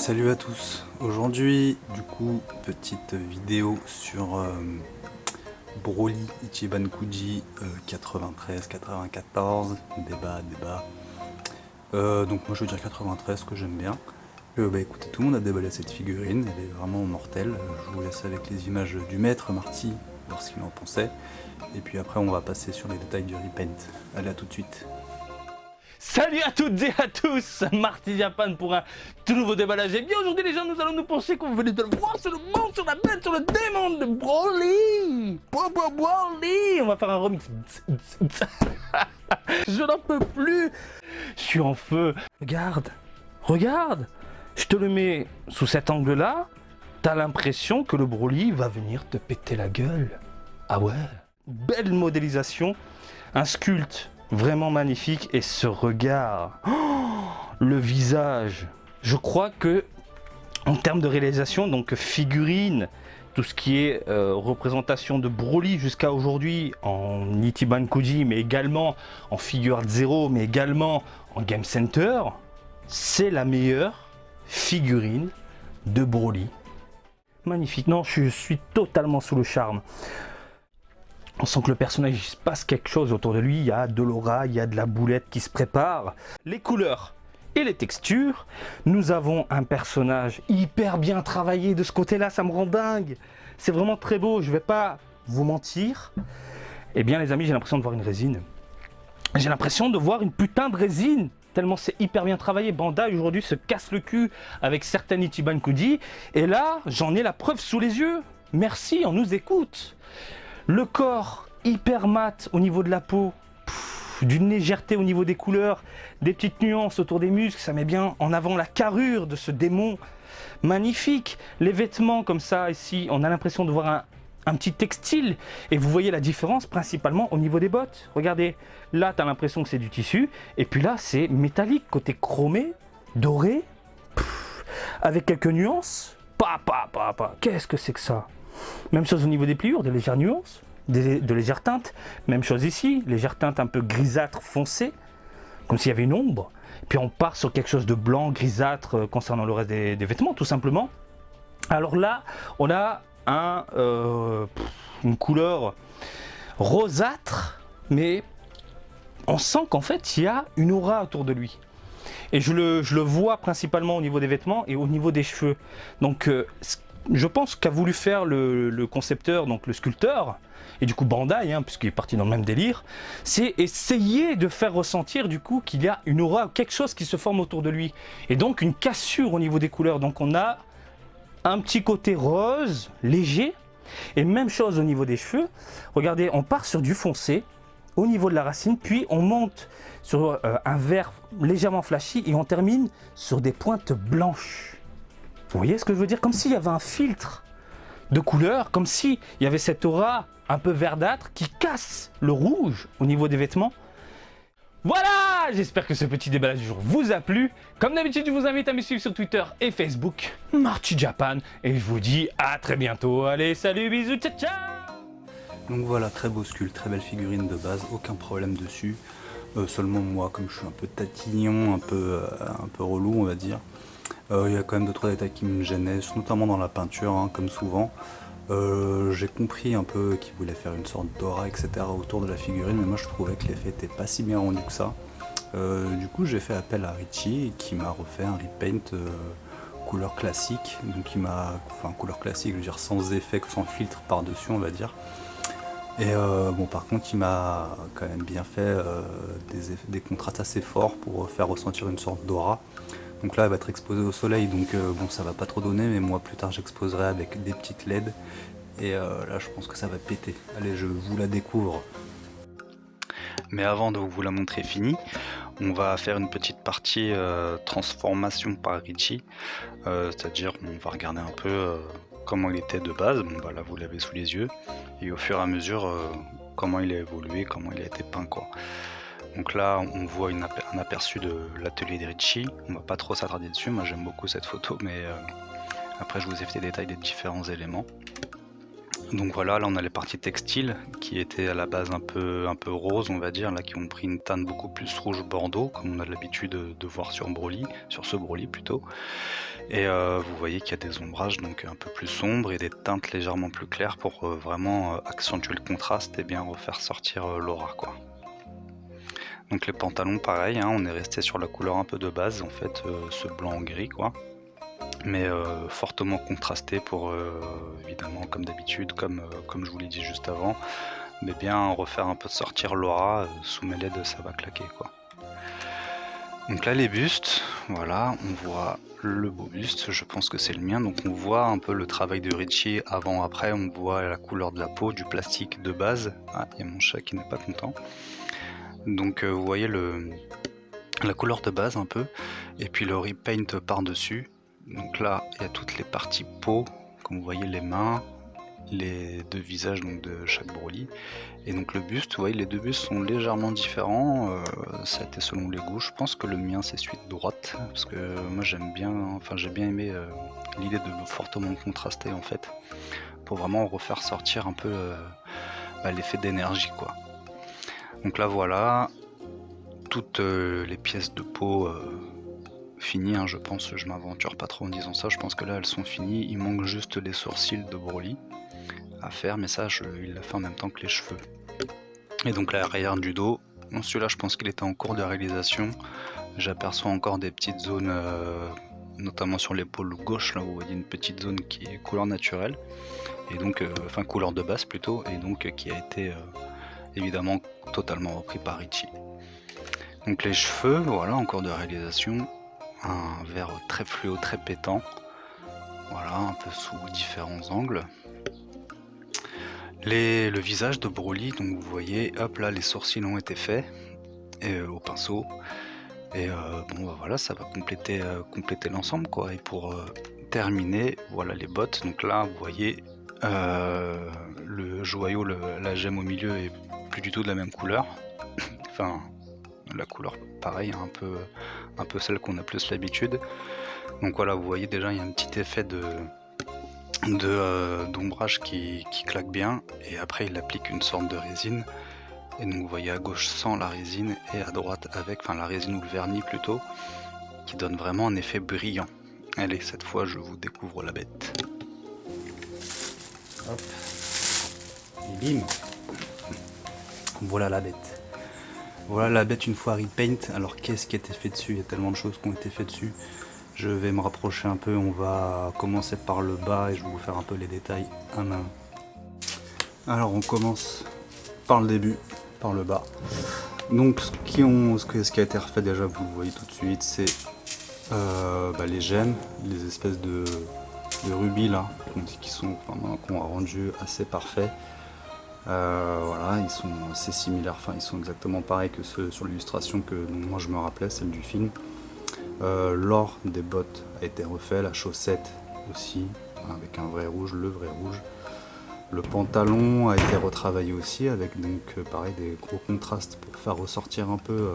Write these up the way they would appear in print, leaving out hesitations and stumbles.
Salut à tous. Aujourd'hui, du coup, petite vidéo sur Broly Ichiban Kuji 93-94. Débat. Donc moi je veux dire 93 que j'aime bien. Écoutez, tout le monde a déballé cette figurine, elle est vraiment mortelle. Je vous laisse avec les images du maître Marty, voir ce qu'il en pensait. Et puis après on va passer sur les détails du repaint. Allez, à tout de suite. Salut à toutes et à tous, Marty Japan pour un tout nouveau déballage. Et bien aujourd'hui les gens, nous allons nous pencher, comme vous venez de le voir, sur le monstre, sur la bête, sur le démon de Broly. Broly. On va faire un remix. Je n'en peux plus. Je suis en feu. Regarde. Je te le mets sous cet angle-là. T'as l'impression que le Broly va venir te péter la gueule. Ah ouais. Belle modélisation. Un sculpte vraiment magnifique, et ce regard, le visage. Je crois que en termes de réalisation, donc figurine, tout ce qui est représentation de Broly jusqu'à aujourd'hui en Ichiban Kuji, mais également en Figure Art Zero, mais également en Game Center, c'est la meilleure figurine de Broly. Magnifique. Non, je suis totalement sous le charme. On sent que le personnage, il se passe quelque chose autour de lui, il y a de l'aura, il y a de la boulette qui se prépare. Les couleurs et les textures, nous avons un personnage hyper bien travaillé de ce côté-là, ça me rend dingue. C'est vraiment très beau, je vais pas vous mentir. Eh bien les amis, j'ai l'impression de voir une résine. J'ai l'impression de voir une putain de résine, tellement c'est hyper bien travaillé. Bandai aujourd'hui se casse le cul avec certains Ichiban Kuji, et là, j'en ai la preuve sous les yeux. Merci, on nous écoute. Le corps hyper mat au niveau de la peau, d'une légèreté au niveau des couleurs, des petites nuances autour des muscles, ça met bien en avant la carrure de ce démon. Magnifique. Les vêtements comme ça ici, on a l'impression de voir un petit textile, et vous voyez la différence principalement au niveau des bottes. Regardez, là tu as l'impression que c'est du tissu, et puis là c'est métallique, côté chromé, doré, avec quelques nuances. Qu'est-ce que c'est que ça? Même chose au niveau des pliures, de légères nuances, de légères teintes. Même chose ici, légères teintes un peu grisâtres foncées, comme s'il y avait une ombre. Puis on part sur quelque chose de blanc, grisâtre concernant le reste des vêtements, tout simplement. Alors là, on a une couleur rosâtre, mais on sent qu'en fait, il y a une aura autour de lui. Et je le vois principalement au niveau des vêtements et au niveau des cheveux. Donc, je pense qu'a voulu faire le concepteur, donc le sculpteur, et du coup Bandai, puisqu'il est parti dans le même délire, c'est essayer de faire ressentir du coup qu'il y a une aura, quelque chose qui se forme autour de lui, et donc une cassure au niveau des couleurs. Donc on a un petit côté rose, léger, et même chose au niveau des cheveux. Regardez, on part sur du foncé au niveau de la racine, puis on monte sur un vert légèrement flashy, et on termine sur des pointes blanches. Vous voyez ce que je veux dire? Comme s'il y avait un filtre de couleur, comme s'il y avait cette aura un peu verdâtre qui casse le rouge au niveau des vêtements. Voilà, j'espère que ce petit déballage du jour vous a plu. Comme d'habitude, je vous invite à me suivre sur Twitter et Facebook, Marty Japan, et je vous dis à très bientôt. Allez, salut, bisous, ciao, ciao. Donc voilà, très beau sculpte, très belle figurine de base, aucun problème dessus. Seulement moi, comme je suis un peu tatillon, un peu relou on va dire, il y a quand même 2-3 détails qui me gênaient, notamment dans la peinture, comme souvent. J'ai compris un peu qu'il voulait faire une sorte d'aura, etc. autour de la figurine, mais moi je trouvais que l'effet n'était pas si bien rendu que ça. Du coup j'ai fait appel à Richie, qui m'a refait un repaint couleur classique, donc couleur classique, je veux dire sans effet, sans filtre par-dessus on va dire. Et bon, par contre il m'a quand même bien fait des contrastes assez forts pour faire ressentir une sorte d'aura. Donc là elle va être exposée au soleil, donc bon, ça va pas trop donner, mais moi plus tard j'exposerai avec des petites LED, et là je pense que ça va péter. Allez, je vous la découvre. Mais avant de vous la montrer finie, on va faire une petite partie transformation par Richie, c'est-à-dire on va regarder un peu comment il était de base. Bon bah là vous l'avez sous les yeux, et au fur et à mesure comment il a évolué, comment il a été peint quoi. Donc là on voit un aperçu de l'atelier de Richie, on va pas trop s'attarder dessus, moi j'aime beaucoup cette photo, mais après je vous ai fait des détails des différents éléments. Donc voilà, là on a les parties textiles qui étaient à la base un peu rose, on va dire, là qui ont pris une teinte beaucoup plus rouge bordeaux, comme on a l'habitude de voir sur Broly, sur ce Broly plutôt. Et vous voyez qu'il y a des ombrages donc un peu plus sombres et des teintes légèrement plus claires pour vraiment accentuer le contraste et bien refaire sortir l'aura, quoi. Donc les pantalons pareil, hein, on est resté sur la couleur un peu de base en fait, ce blanc gris quoi. Mais fortement contrasté pour évidemment comme d'habitude, comme je vous l'ai dit juste avant, mais bien refaire un peu sortir l'aura, sous mes LED ça va claquer quoi. Donc là les bustes, voilà, on voit le beau buste, je pense que c'est le mien, donc on voit un peu le travail de Richie avant-après, on voit la couleur de la peau, du plastique de base. Ah, il y a mon chat qui n'est pas content. Donc vous voyez la couleur de base un peu, et puis le repaint par-dessus. Donc là il y a toutes les parties peau, comme vous voyez les mains, les deux visages donc de chaque Broly. Et donc le buste, vous voyez les deux bustes sont légèrement différents, ça a été selon les goûts. Je pense que le mien c'est celui de droite, parce que moi j'aime bien, enfin j'ai bien aimé l'idée de fortement contraster en fait, pour vraiment refaire sortir un peu l'effet d'énergie quoi. Donc là voilà, toutes les pièces de peau finies, hein, je pense, je m'aventure pas trop en disant ça, je pense que là elles sont finies, il manque juste les sourcils de Broly à faire, mais ça il l'a fait en même temps que les cheveux. Et donc l'arrière du dos, celui-là je pense qu'il était en cours de réalisation, j'aperçois encore des petites zones, notamment sur l'épaule gauche, là où vous voyez une petite zone qui est couleur naturelle, et donc, enfin couleur de base plutôt, et donc qui a été évidemment totalement repris par Richie. Donc les cheveux, voilà, encore de réalisation, un vert très fluo, très pétant, voilà, un peu sous différents angles. Le visage de Broly, donc vous voyez, hop là, les sourcils ont été faits et, au pinceau. Et bon, bah, voilà, ça va compléter l'ensemble, quoi. Et pour terminer, voilà les bottes. Donc là, vous voyez, le joyau, la gemme au milieu est plus du tout de la même couleur. Enfin, la couleur, pareil, hein, un peu celle qu'on a plus l'habitude. Donc voilà, vous voyez déjà, il y a un petit effet d'ombrage qui claque bien, et après il applique une sorte de résine, et donc vous voyez à gauche sans la résine et à droite avec, enfin la résine ou le vernis plutôt, qui donne vraiment un effet brillant. Allez, cette fois je vous découvre la bête. Hop, et bim, voilà la bête. Voilà la bête une fois repaint. Alors qu'est-ce qui a été fait dessus? Il y a tellement de choses qui ont été faites dessus. Je vais me rapprocher un peu, on va commencer par le bas et je vais vous faire un peu les détails un à un. Alors on commence par le début, par le bas. Donc ce qui a été refait déjà, vous le voyez tout de suite, c'est les gemmes, les espèces de rubis là, qu'on a rendu assez parfaits. Voilà, ils sont assez similaires, enfin ils sont exactement pareils que ceux sur l'illustration que moi je me rappelais, celle du film. L'or des bottes a été refait, la chaussette aussi, avec un vrai rouge, le vrai rouge. Le pantalon a été retravaillé aussi, avec donc pareil des gros contrastes pour faire ressortir un peu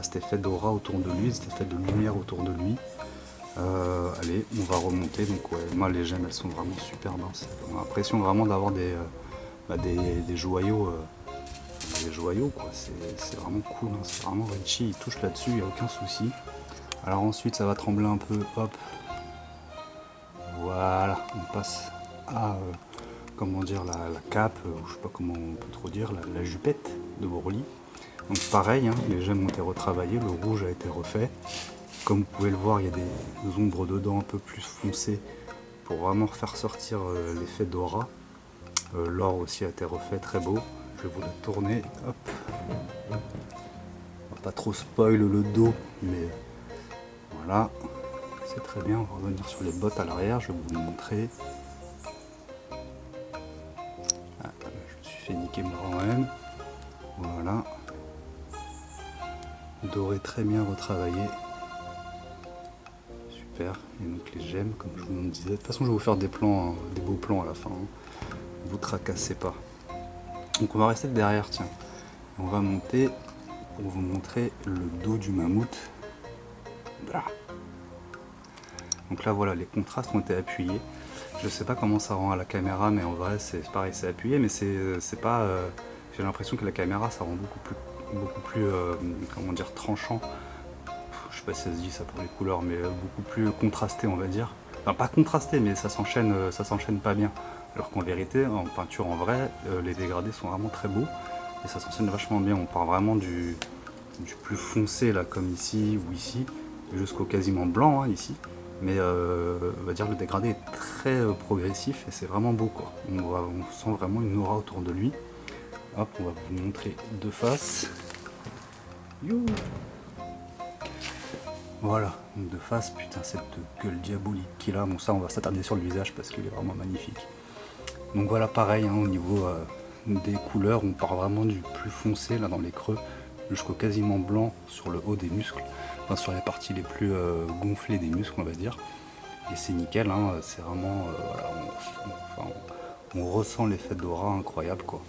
cet effet d'aura autour de lui, cet effet de lumière autour de lui. Allez, on va remonter, donc ouais, moi les gemmes elles sont vraiment superbes, hein. On a l'impression vraiment d'avoir des joyaux. Des joyaux quoi, c'est vraiment cool, hein. C'est vraiment Richie, il touche là-dessus, il n'y a aucun souci. Alors ensuite ça va trembler un peu, hop, voilà, on passe à comment dire la cape, je sais pas comment on peut trop dire, la jupette de Broly. Donc pareil, hein, les gemmes ont été retravaillées, le rouge a été refait. Comme vous pouvez le voir, il y a des ombres dedans un peu plus foncées pour vraiment faire sortir l'effet d'aura. L'or aussi a été refait, très beau. Je vais vous le tourner, hop. On va pas trop spoil le dos, mais voilà, c'est très bien. On va revenir sur les bottes à l'arrière, je vais vous le montrer. Ah, je me suis fait niquer moi-même. Voilà. Doré très bien retravaillé. Super. Et donc les gemmes, comme je vous le disais. De toute façon, je vais vous faire des plans, des beaux plans à la fin. Hein. Vous tracassez pas. Donc on va rester derrière, tiens. On va monter pour vous montrer le dos du mammouth. Voilà. Donc là voilà, les contrastes ont été appuyés. Je sais pas comment ça rend à la caméra, mais en vrai c'est pareil, c'est appuyé, mais c'est pas. J'ai l'impression que la caméra ça rend beaucoup plus comment dire, tranchant. Je sais pas si ça se dit ça pour les couleurs, mais beaucoup plus contrasté, on va dire. Enfin, pas contrasté, mais ça s'enchaîne pas bien. Alors qu'en vérité, en peinture en vrai, les dégradés sont vraiment très beaux et ça s'enchaîne vachement bien. On part vraiment du plus foncé là, comme ici ou ici, jusqu'au quasiment blanc hein, ici. Mais on va dire le dégradé est très progressif et c'est vraiment beau quoi. On sent vraiment une aura autour de lui. Hop, on va vous montrer de face. You. Voilà, donc de face, putain cette gueule diabolique qu'il a. Bon ça on va s'attarder sur le visage parce qu'il est vraiment magnifique. Donc voilà pareil hein, au niveau des couleurs, on part vraiment du plus foncé là dans les creux jusqu'au quasiment blanc sur le haut des muscles, enfin sur les parties les plus gonflées des muscles on va dire. Et c'est nickel, hein, c'est vraiment, voilà, on ressent l'effet d'aura incroyable quoi.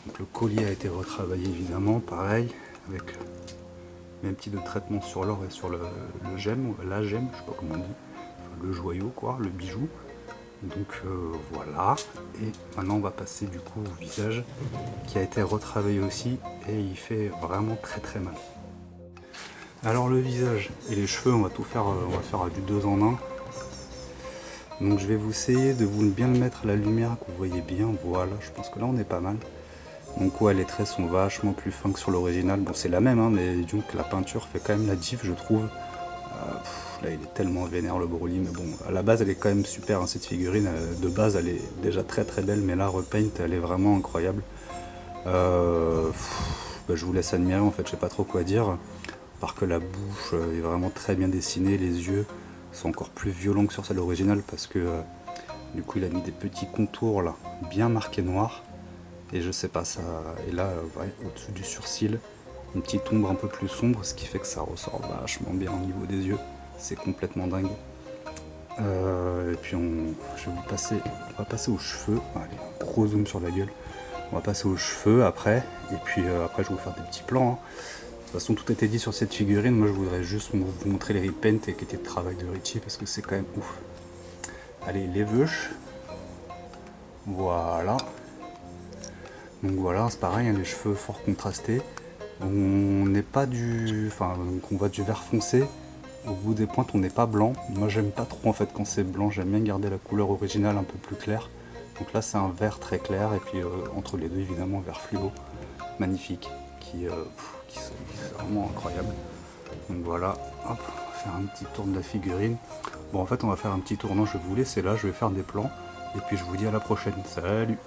Donc le collier a été retravaillé évidemment, pareil, avec même petit de traitement sur l'or et sur le gemme, la gemme, je sais pas comment on dit, enfin, le joyau quoi, le bijou. Donc voilà, et maintenant on va passer du coup au visage qui a été retravaillé aussi et il fait vraiment très mal. Alors le visage et les cheveux, on va tout faire, on va faire du 2 en 1. Donc je vais vous essayer de vous bien le mettre à la lumière, que vous voyez bien, voilà, je pense que là on est pas mal. Donc ouais, les traits sont vachement plus fins que sur l'original, bon c'est la même hein, mais donc la peinture fait quand même la diff je trouve. Là il est tellement vénère le Broly, mais bon à la base elle est quand même super hein, cette figurine, de base elle est déjà très belle, mais là repaint elle est vraiment incroyable. Bah, je vous laisse admirer en fait, je sais pas trop quoi dire, à part que la bouche est vraiment très bien dessinée, les yeux sont encore plus violents que sur celle originale parce que du coup il a mis des petits contours là, bien marqués noirs, et je sais pas ça, et là ouais, au-dessus du sourcil, une petite ombre un peu plus sombre, ce qui fait que ça ressort vachement bien au niveau des yeux, c'est complètement dingue. Et puis on va passer aux cheveux, allez, gros zoom sur la gueule, on va passer aux cheveux après, et puis après je vais vous faire des petits plans. Hein. De toute façon tout a été dit sur cette figurine, moi je voudrais juste vous montrer les repaints et qui était le travail de Richie parce que c'est quand même ouf. Allez, les veuches, voilà. Donc voilà, c'est pareil, hein, les cheveux fort contrastés. On n'est pas du. Enfin, on va du vert foncé. Au bout des pointes, on n'est pas blanc. Moi, j'aime pas trop en fait quand c'est blanc. J'aime bien garder la couleur originale un peu plus claire. Donc là, c'est un vert très clair. Et puis entre les deux, évidemment, vert fluo. Magnifique. Qui c'est vraiment incroyable. Donc voilà, hop, on va faire un petit tour de la figurine. Bon, en fait, on va faire un petit tour. Non, je vais vous laisser là. Je vais faire des plans. Et puis, je vous dis à la prochaine. Salut!